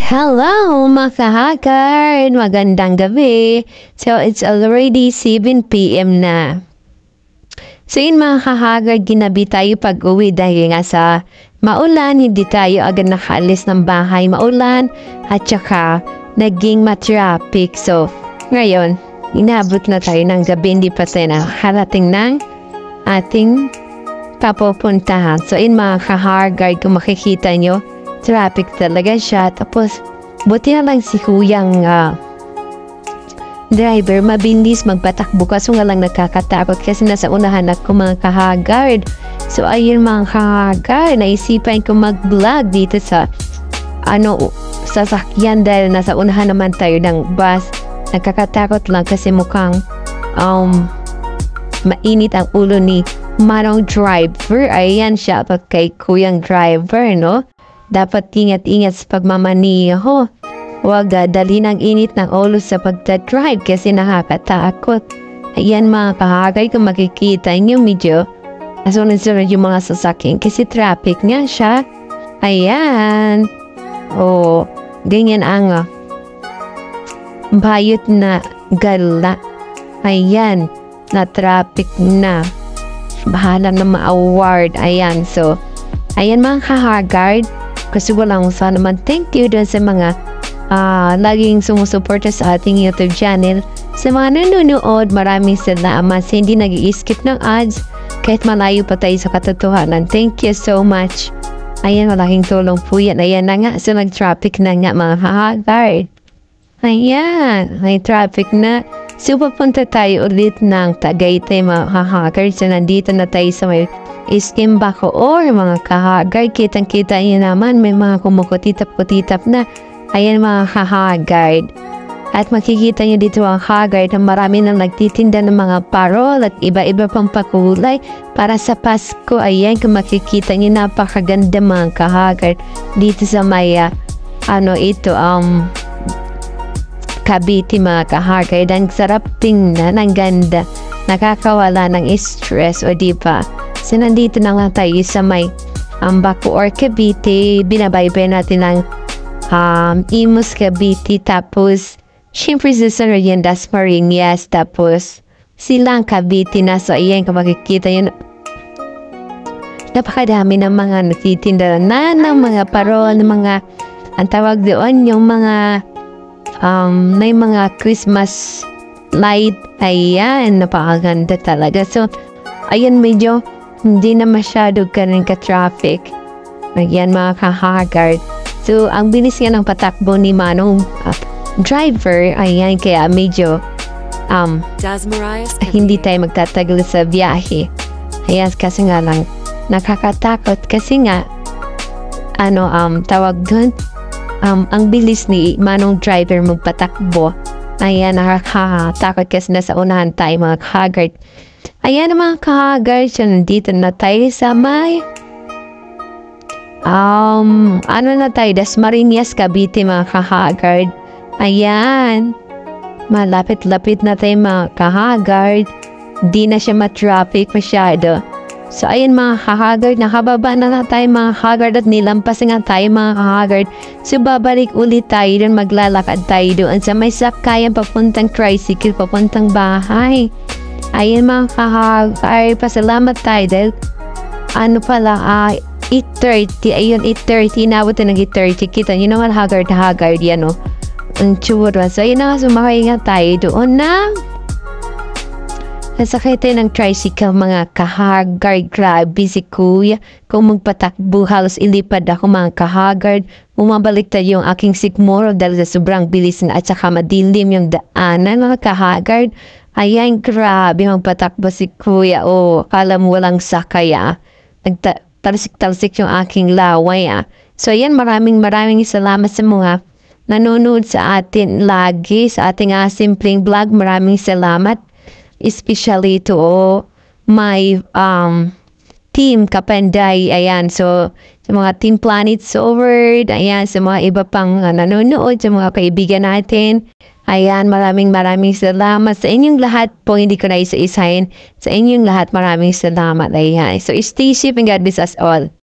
Hello mga ka-hacker! Magandang gabi. So, it's already 7 p.m. na. So, yun mga ka-hacker, ginabi tayo pag-uwi dahil nga sa maulan, hindi tayo agad nakaalis ng bahay. Maulan at saka naging matraffic. So, ngayon, inabot na tayo ng gabi, hindi pa tayo nakarating ng ating papupuntahan. So, yun mga ka-hacker, kung makikita nyo, traffic talaga siya. Tapos, buti na lang si kuyang driver, mabilis magpatakbo. Kaso nga lang nakakatakot kasi nasa unahan ako mga kahagard. So, ayun mga kahagard, naisipan ko mag-vlog dito sa sasakyan dahil nasa unahan naman tayo ng bus. Nakakatakot lang kasi mukhang mainit ang ulo ni Manong driver. Ayan siya kay kuyang driver, no? Dapat ingat-ingat sa pagmamaniho. Huwag dali ng init ng ulo sa pagdadrive kasi nakakatakot. Ayan mga kahagay, kung makikita nyo medyo nasunod-sunod yung mga sasakyan kasi traffic nga siya. Ayan. O, ganyan ang bayot na gala. Ayan, na traffic na. Bahala na ma-award. Ayan, so, ayan mga kahagard. Kasi walang sa naman thank you dun sa mga laging sumusuporta sa ating YouTube channel. Sa mga nanonood, maraming salamat sa hindi nag-i-skip ng ads kahit malayo pa tayo sa katotohanan. Thank you so much. Ayan, malaking tulong po yan. Ayan na nga, so nag-traffic na nga mga kahagard. Ayan, may traffic na. So papunta tayo ulit ng Tagaytay mga kahagard. So nandito na tayo sa may Iskimbaco or mga kahagard. Kitang-kita niyo naman may mga kumukutitap-kutitap na. Ayan mga kahagard. At makikita niyo dito ang kahagard na marami nang nagtitinda ng mga parol at iba-iba pang pakulay para sa Pasko. Ayan, kung makikita niyo, napakaganda mga kahagard dito sa may Cavite mga kahagard. Ang sarap tingnan, ang ganda. Nakakawala ng stress o di ba? So, nandito na lang tayo sa may Baco or Cavite. Binabaybay natin ang Imus Cavite. Tapos, syempre sa Riendas Marinas. Tapos, silang Cavite na. So, ayan, kung makikita yun, napakadami ng mga nagtitinda na ng mga parol, ng mga, ang tawag doon, yung mga, may mga Christmas light. Ayan, napakaganda talaga. So, ayan, medyo hindi na masyado ganun ka-traffic. Ayan mga kahagard. So, ang bilis nga ng patakbo ni Manong driver. Ayan, kaya medyo hindi tayo magtatagal sa biyahe. Ayan, kasi nga lang nakakatakot kasi nga tawag doon, ang bilis ni Manong driver magpatakbo. Ayan, nakakatakot kasi nasa unahan tayo mga kahagard. Ayan mga kahagard, so nandito na tayo sa may na tayo, Dasmariñas, Cavite mga kahagard. Ayan, malapit-lapit na tayo mga kahagard. Di na siya matraffic masyado. So ayan mga kahagard, nakababa na tayo mga kahagard at nilampas nga tayo mga kahagard. So babalik ulit tayo doon, maglalakad tayo doon sa may sakayan papuntang tricycle, papuntang bahay. Ayan mga kahagard, pasalamat tayo dahil 8:30, ayun 8:30, inabot na ng 8:30. Kita nyo naman haggard yan o, ang tsura. So ayun na nga, sumakay nga tayo doon na nasakay tayo ng tricycle mga kahagard. Grabe si kuya, kung magpatakbo halos ilipad ako mga kahagard. Umabalik tayo yung aking sikmuro dahil sa sobrang bilis na at saka madilim yung daanan mga kahagard. Ayan, grabe magpatakbo si kuya. O, kala mo walang sakay Nagtalsik-talsik yung aking laway So, ayan, maraming salamat sa mga nanonood sa atin lagi, sa ating simpleng vlog. Maraming salamat. Especially to my team Kapanday. Ayan, so sa mga Team Planet Sword, ayan, sa mga iba pang nanonood, sa mga kaibigan natin. Ayan, maraming salamat sa inyong lahat po. Hindi ko na isa-isahin. Sa inyong lahat, maraming salamat. Ayan. So, stay safe and God bless us all.